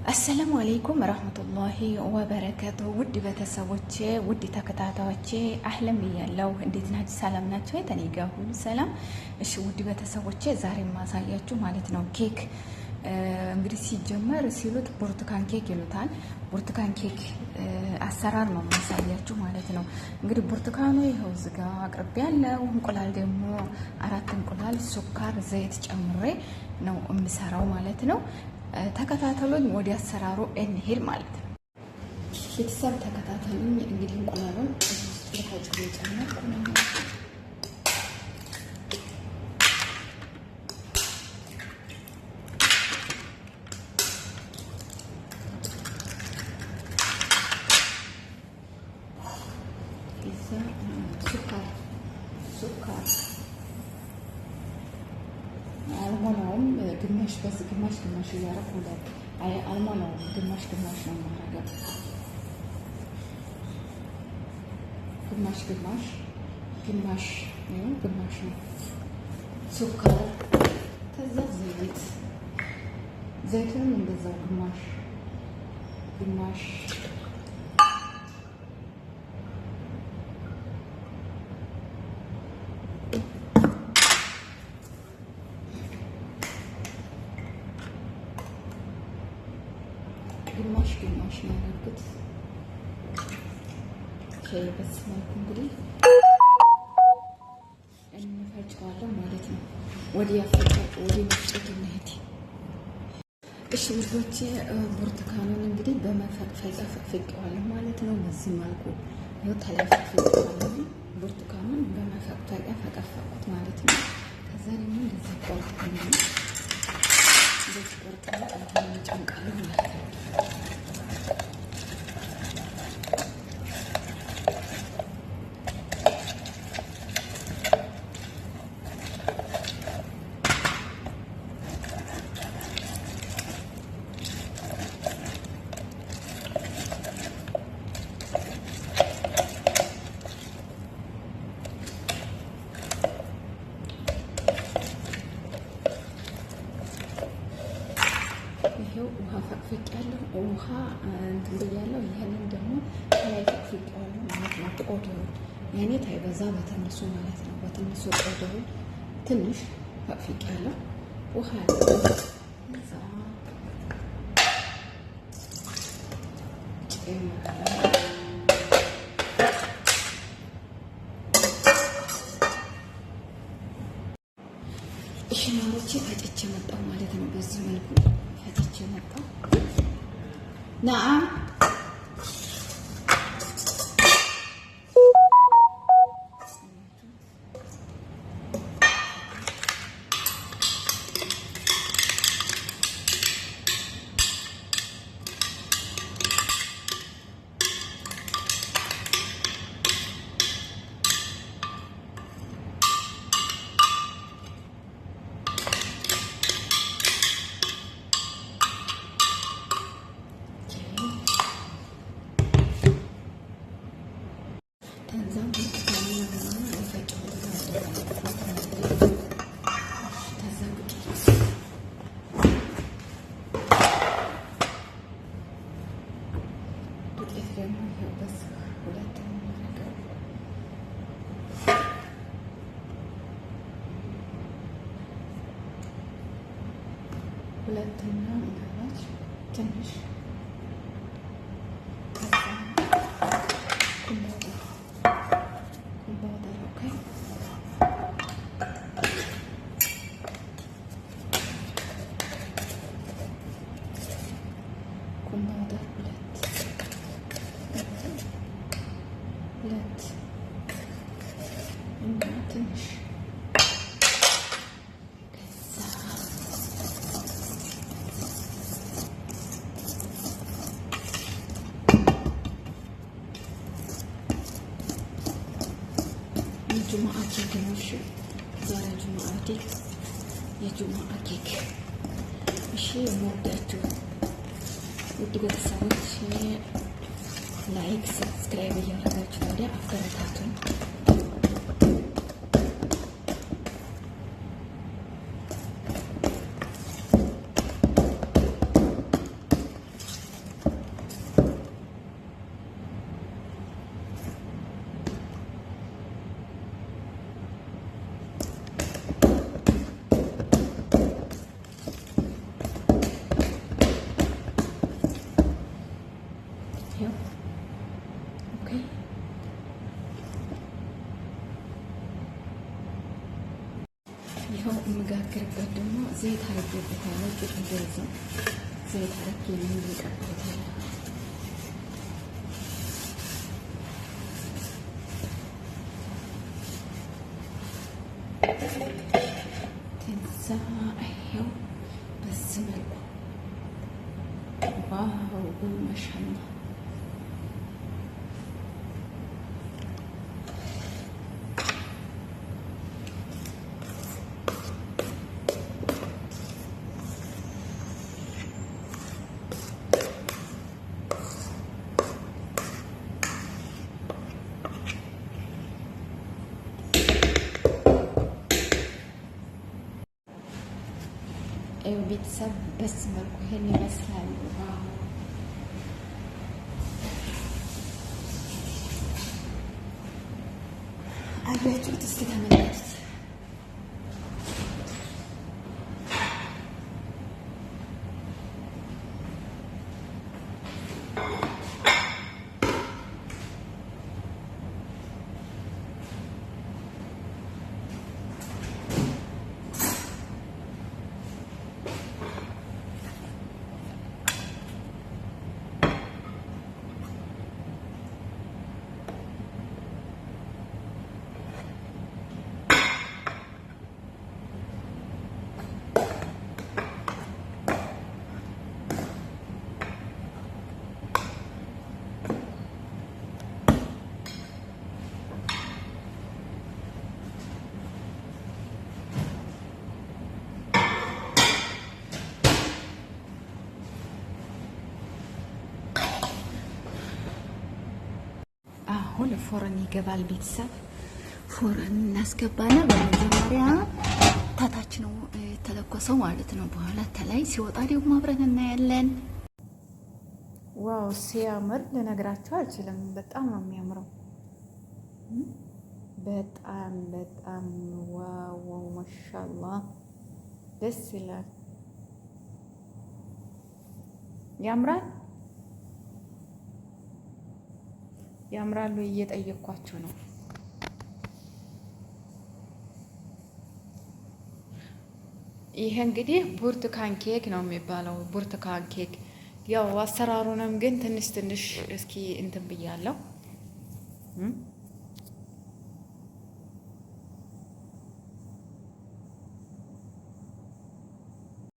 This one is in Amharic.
አሰላሙ አለይኩም ወራህመቱላሂ ወበረካቱ። ውድ ቤተሰቦቼ ውድ ተከታታዮቼ አህለም ብያለሁ። እንዴት ናችሁ? ሰላም ናችሁ? እኔ ጋር ሁሉ ሰላም። እሺ ውድ ቤተሰቦቼ ዛሬ ማሳያችሁ ማለት ነው ኬክ እንግዲህ ሲጀመር ሲሉት ብርቱካን ኬክ ይሉታል። ብርቱካን ኬክ አሰራር ነው ማሳያችሁ ማለት ነው። እንግዲህ ብርቱካኑ ይኸው እዚህ ጋር አቅርቤ ያለው እንቁላል ደግሞ 4 እንቁላል፣ ሱካር፣ ዘይት ጨምሬ ነው የምሰራው ማለት ነው። ተከታተሉኝ፣ ወደ አሰራሩ እንሄድ ማለት ነው። ቤተሰብ ተከታተሉኝ። እንግዲህ እንቁላሉን ለታጭ ጨምሬ ነው ሱካር አልሞላውም። ግማሽ በዚህ ግማሽ እያደረኩ አልሞላውም። ግማሽ ነው የማደርገው። ግማሽ ነው ሱካር። ከዛ ዘይቱንም እንደዛው ግማሽ ግማሽ ነው ያደረኩት። ሻይ በስማት እንግዲህ እንፈጨዋለን ማለት ነው። ወደ መፍጨት እንሄድ። እሺ ውዶቼ ብርቱካኑን እንግዲህ በመፈቅፈጫ ፈቅፈቀዋለሁ ማለት ነው። በዚህ መልኩ ነው ተለፈቀዋለሁ። ብርቱካኑን በመፈቅፈጫ ፈቀፈቁት ማለት ነው። ከዛ ደግሞ እንደዚህ ቆርጠን ጨምቃለሁ ማለት ነው። ውሃ ፈቅፍቄያለሁ። ውሃ እንትን ብያለሁ። ይሄንን ደግሞ ከላይ ፈቅፍቄዋለሁ ማለት ነው። ቆዳውን ያኔ ታይበዛ በትንሹ ማለት ነው። በትንሹ ቆዳውን ትንሽ ፈቅፍቄያለሁ። ውሃ እዛ ሽማሮቼ ፈጭቼ መጣሁ ማለት ነው። በዚህ መልኩ ፈጭቼ መጣሁ። ነአም ሁለተኛ ምናልባት ትንሽ ሁለት እና ትንሽ ጁማአ ኬክ ነው። እሺ ዛሬ ጁማአ ኬክ የጁማአ ኬክ። እሺ የምወዳችሁ ውድ ቤተሰቦች ላይክ፣ ሰብስክራይብ እያደረጋችሁ ታዲያ አበረታቱን። ይኸው ኦኬ። ይኸው የምጋግርበት ደግሞ ዘይት አረጌበታለሁ። ቂጡ እንደዚያው ዘይት አረጌ የሚቀርበታል። ከዛ ይኸው በዚህ መልኩ ዋው ማሻአላህ ቤተሰብ በዚህ መልኩ ይሄን ይመስላል። አያችሁት? እስኪ ተመልከቱት። አሁን ፎረን ይገባል። ቤተሰብ ፎረን እናስገባና በመጀመሪያ ታታች ነው የተለኮሰው ማለት ነው። በኋላ ተላይ ሲወጣ ደግሞ አብረን እናያለን። ዋው ሲያምር ልነግራችሁ አልችልም። በጣም ነው የሚያምረው። በጣም በጣም ዋው ማሻአላህ ደስ ይላል። ያምራል ያምራሉ። እየጠየኳቸው ነው። ይሄ እንግዲህ ብርቱካን ኬክ ነው የሚባለው። ብርቱካን ኬክ ያው አሰራሩንም ግን ትንሽ እስኪ እንትን ብያለሁ።